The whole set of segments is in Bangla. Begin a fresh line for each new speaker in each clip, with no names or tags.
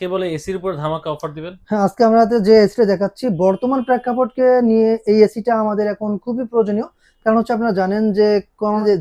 আজকে বলে এসির উপর ধামাকা অফার দিবেন।
হ্যাঁ, আজকে আমরা যে এসিটা দেখাচ্ছি বর্তমান প্রেক্ষাপটকে নিয়ে, এই এসিটা আমাদের এখন খুবই প্রয়োজনীয়। কারণ হচ্ছে আপনারা জানেন যে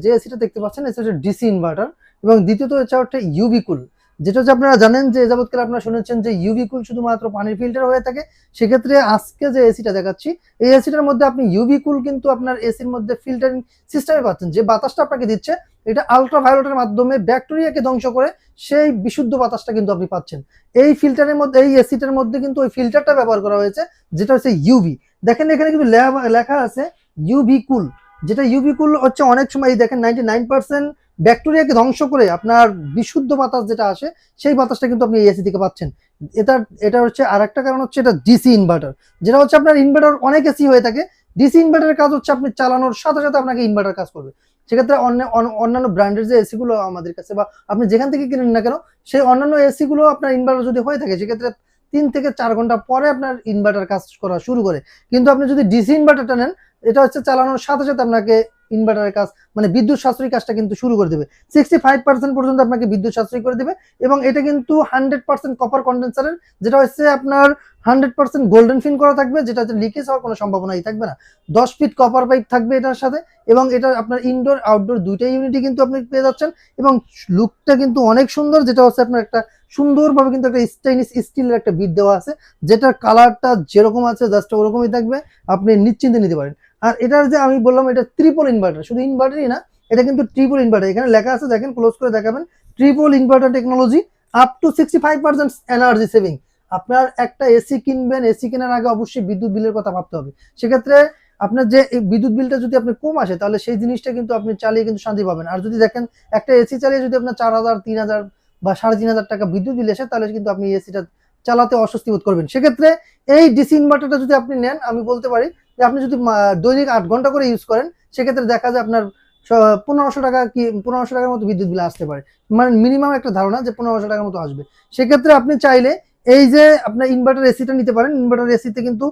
যে এসিটা দেখতে পাচ্ছেন এটা হচ্ছে ডিসি ইনভার্টার, এবং দ্বিতীয়ত এটা হচ্ছে ইউভি কুল। যেটা হচ্ছে আপনারা জানেন যে যাবৎকালে আপনারা শুনেছেন যে ইউভি কুল শুধুমাত্র পানির ফিল্টার হয়ে থাকে। সেক্ষেত্রে আজকে যে এসিটা দেখাচ্ছি, এই এসিটার মধ্যে আপনি ইউভি কুল কিন্তু আপনার এসির মধ্যে ফিল্টারিং সিস্টেমে পাচ্ছেন। যে বাতাসটা আপনাকে দিচ্ছে এটা আলট্রাভায়োলেটের মাধ্যমে ব্যাকটেরিয়াকে ধ্বংস করে সেই বিশুদ্ধ বাতাসটা কিন্তু আপনি পাচ্ছেন। এই ফিল্টারের মধ্যে, এই এসিটার মধ্যে কিন্তু ওই ফিল্টারটা ব্যবহার করা হয়েছে যেটা হচ্ছে ইউভি। দেখেন এখানে কিন্তু লেখা আছে ইউভি কুল। যেটা ইউভি কুল হচ্ছে অনেক সময় দেখেন 99% ব্যাকটেরিয়াকে ধ্বংস করে আপনার বিশুদ্ধ বাতাস যেটা আসে সেই বাতাসটা কিন্তু আপনি এই এসি থেকে পাচ্ছেন। এটা এটা হচ্ছে আর একটা কারণ হচ্ছে এটা ডিসি ইনভার্টার। যেটা হচ্ছে আপনার ইনভার্টার অনেক এসি হয়ে থাকে, ডিসি ইনভার্টারের কাজ হচ্ছে আপনি চালানোর সাথে সাথে আপনাকে ইনভার্টার কাজ করবে। সেক্ষেত্রে অন্যান্য ব্র্যান্ডের যে এসি গুলো আমাদের কাছে বা আপনি যেখান থেকে কিনেন না কেন, সেই অন্যান্য এসি গুলো আপনার ইনভার্টার যদি হয়ে থাকে সেক্ষেত্রে 3 থেকে 4 ঘন্টা পরে আপনার ইনভার্টার কাজ করা শুরু করে। কিন্তু আপনি যদি ডিসি ইনভার্টারটা নেন, এটা হচ্ছে চালানোর সাথে সাথে আপনাকে ইনভার্টারের কাজ মানে বিদ্যুৎ সাশ্রয়ী কাজটা কিন্তু শুরু করে দেবে। 65% পর্যন্ত আপনাকে বিদ্যুৎ সাশ্রয় করে দেবে। এবং এটা কিন্তু 100% কপার কন্ডেন্সারের, যেটা হচ্ছে আপনার 100% গোল্ডেন ফিন করা থাকবে, যেটা হচ্ছে লিকেজ হওয়ার কোনো সম্ভাবনাই থাকবে না। 10 ফিট কপার পাইপ থাকবে এটার সাথে, এবং এটা আপনার ইনডোর আউটডোর দুইটাই ইউনিটই কিন্তু আপনি পেয়ে যাচ্ছেন। এবং লুকটা কিন্তু অনেক সুন্দর, যেটা হচ্ছে আপনার একটা সুন্দরভাবে কিন্তু একটা স্টেইনলেস স্টিলের একটা বিট দেওয়া আছে, যেটার কালারটা যেরকম আছে জাস্ট ওরকমই থাকবে, আপনি নিশ্চিন্তে নিতে পারেন। আর এটার যে আমি বললাম এটা ট্রিপল ইনভার্টার, শুধু ইনভার্টারই না, এটা কিন্তু ট্রিপল ইনভার্টার। এখানে লেখা আছে, দেখেন ক্লোজ করে দেখাবেন, triple inverter technology, up to 65% energy saving. আপনার একটা এসি কিনবেন, এসি কেনার আগে অবশ্যই বিদ্যুৎ বিলের কথা ভাবতে হবে। সেক্ষেত্রে আপনার যে বিদ্যুৎ বিলটা যদি আপনি কম আসে, তাহলে সেই জিনিসটা কিন্তু আপনি চালিয়ে কিন্তু শান্তি পাবেন। আর যদি দেখেন একটা এসি চালিয়ে যদি আপনার 4000, 3000 বা 3500 টাকা বিদ্যুৎ বিল আসে, তাহলে কিন্তু আপনি এসিটা চালাতে অস্বস্তি বোধ করবেন। সেক্ষেত্রে এই ডিসি ইনভার্টারটা যদি আপনি নেন, আমি বলতে পারি যে আপনি যদি দৈনিক 8 ঘন্টা করে ইউজ করেন, সেক্ষেত্রে দেখা যায় আপনার 1500 টাকা কি 1500 টাকার মতো বিদ্যুৎ বিল আসতে পারে। মানে মিনিমাম একটা ধারণা যে 1500 টাকার মতো আসবে। সেক্ষেত্রে আপনি চাইলে এই যে আপনার ইনভার্টার এসিটা নিতে পারেন। ইনভার্টার এসিতে কিন্তু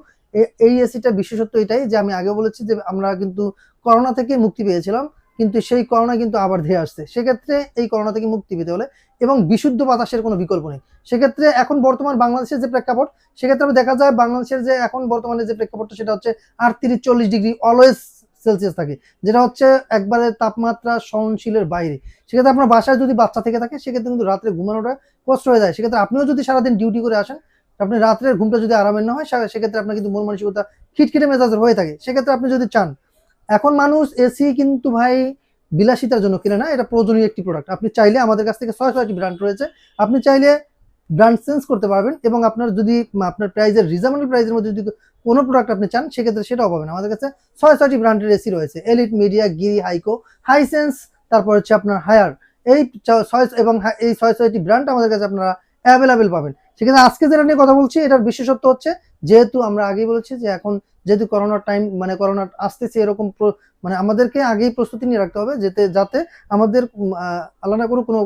এই এসিটা বিশেষত্ব এটাই যে আমি আগে বলেছি যে আমরা কিন্তু করোনা থেকে মুক্তি পেয়েছিলাম, কিন্তু সেই করোনা কিন্তু আবার ধেয়ে আসছে। সেক্ষেত্রে এই করোনা থেকে মুক্তি পেতে হলে এবং বিশুদ্ধ বাতাসের কোনো বিকল্প নেই। সেক্ষেত্রে এখন বর্তমান বাংলাদেশের যে প্রেক্ষাপট, সেক্ষেত্রে দেখা যায় বাংলাদেশের যে এখন বর্তমানে যে প্রেক্ষাপটটা সেটা হচ্ছে 38-40 ডিগ্রি অলওয়েজ সেলসিয়াস থাকে, যেটা হচ্ছে একবারে তাপমাত্রা সহনশীলের বাইরে। সেক্ষেত্রে আপনার বাসায় যদি বাচ্চা থেকে থাকে, সেক্ষেত্রে কিন্তু রাত্রে ঘুমানোটা কষ্ট হয়ে যায়। সেক্ষেত্রে আপনিও যদি সারাদিন ডিউটি করে আসেন, আপনি রাত্রের ঘুমটা যদি আরামের না হয়, সেক্ষেত্রে আপনার কিন্তু মন মানসিকতা খিটখিটে মেজাজের হয়ে থাকে। সেক্ষেত্রে আপনি যদি চান, এখন মানুষ এসি কিন্তু ভাই বিলাসিতার জন্য কিনে না, এটা প্রয়োজনীয় একটি প্রোডাক্ট। আপনি চাইলে আমাদের কাছ থেকে 6-6টি ব্র্যান্ড রয়েছে, আপনি চাইলে ব্র্যান্ড চেঞ্জ করতে পারবেন। এবং আপনার যদি আপনার প্রাইসের রিজনেবল প্রাইসের মধ্যে যদি কোনো প্রোডাক্ট আপনি চান, সেক্ষেত্রে সেটাও পাবেন। আমাদের কাছে 6-6টি ব্র্যান্ডের এসি রয়েছে, এলিট, মিডিয়া, গিরি, হাইকো, হাইসেন্স, তারপর হচ্ছে আপনার হায়ার। এই এবং এই 6-6টি ব্র্যান্ড আমাদের কাছে আপনারা অ্যাভেলেবেল পাবেন। সেক্ষেত্রে আজকে যেটা নিয়ে কথা বলছি, এটার বিশেষত্ব হচ্ছে যেহেতু আমরা আগেই বলেছি যে এখন যেহেতু করোনার টাইম, মানে করোনা আসতেছে, এরকম মানে আমাদেরকে আগেই প্রস্তুতি নিয়ে রাখতে হবে যাতে আমাদের আল্লাহ না করুক কোনো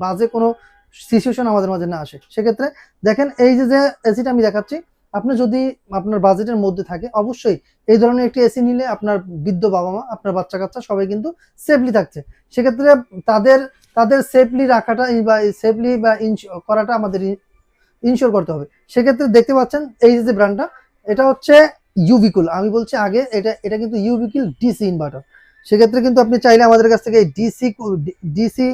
বাজে কোনো সিচুয়েশন আমাদের মাঝে না আসে। সেক্ষেত্রে দেখেন এই যে এসিটা আমি দেখাচ্ছি, আপনি যদি আপনার বাজেটের মধ্যে থাকে, অবশ্যই এই ধরনের একটি এসি নিলে আপনার বৃদ্ধ বাবা মা, আপনার বাচ্চা কাচ্চা সবাই কিন্তু সেফলি থাকছে। সেক্ষেত্রে তাদের তাদের সেফলি রাখাটা বা সেফলি বা করাটা আমাদের ইনশিওর করতে হবে। সেক্ষেত্রে দেখতে পাচ্ছেন এই যে ব্র্যান্ডটা, এটা হচ্ছে ইউভিকুল। আমি বলছি আগে এটা কিন্তু ইউভিকুল ডিসি ইনভার্টার। সেক্ষেত্রে কিন্তু আপনি চাইলে আমাদের কাছ থেকে এই ডিসি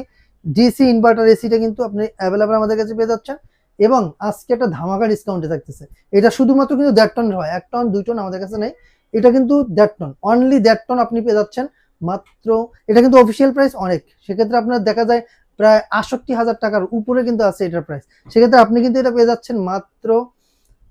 ডিসি ইনভার্টার এসিটা কিন্তু আপনি অ্যাভেলেবল আমাদের কাছে পেয়ে যাচ্ছেন। এবং আজকে একটা ধামাকা ডিসকাউন্টে থাকতেছে। এটা শুধুমাত্র কিন্তু 1.5 টনের হয়, 1 টন 2 টন আমাদের কাছে নেই। এটা কিন্তু 1.5 টন, অনলি 1.5 টন আপনি পেয়ে যাচ্ছেন মাত্র। এটা কিন্তু অফিসিয়াল প্রাইস অনেক, সেক্ষেত্রে আপনার দেখা যায় প্রায় 68,000 টাকার উপরে কিন্তু আছে এটার প্রাইস। সেক্ষেত্রে আপনি কিন্তু এটা পেয়ে যাচ্ছেন মাত্র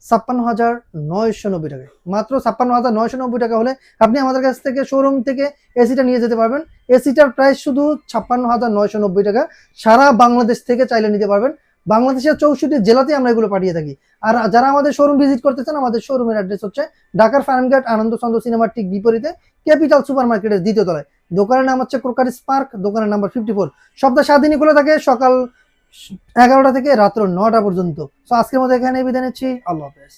56,990 টাকায়। মাত্র 56,990 টাকা হলে আপনি আমাদের কাছ থেকে শোরুম থেকে এসিটা নিয়ে যেতে পারবেন। এসিটার প্রাইস শুধু 56,990 টাকা। সারা বাংলাদেশ থেকে চাইলে নিতে পারবেন। বাংলাদেশের 64 জেলাতে আমরা এগুলো পাঠিয়ে থাকি। আর যারা আমাদের শোরুম ভিজিট করতে চান, আমাদের শোরুমের অ্যাড্রেস হচ্ছে ঢাকার ফার্মগেট আনন্দ চন্দ্র সিনেমার ঠিক বিপরীতে ক্যাপিটাল সুপার মার্কেটের 2য় তলায়। দোকানের নাম হচ্ছে ক্রোকারি স্পার্ক, দোকানের নাম্বার 54। সপ্তাহে 7 দিনই খোলা থাকে, সকাল 11টা থেকে রাত্র 9টা পর্যন্ত। তো আজকের মতো এখানে বিদায় নিচ্ছি। আল্লাহ হাফেজ।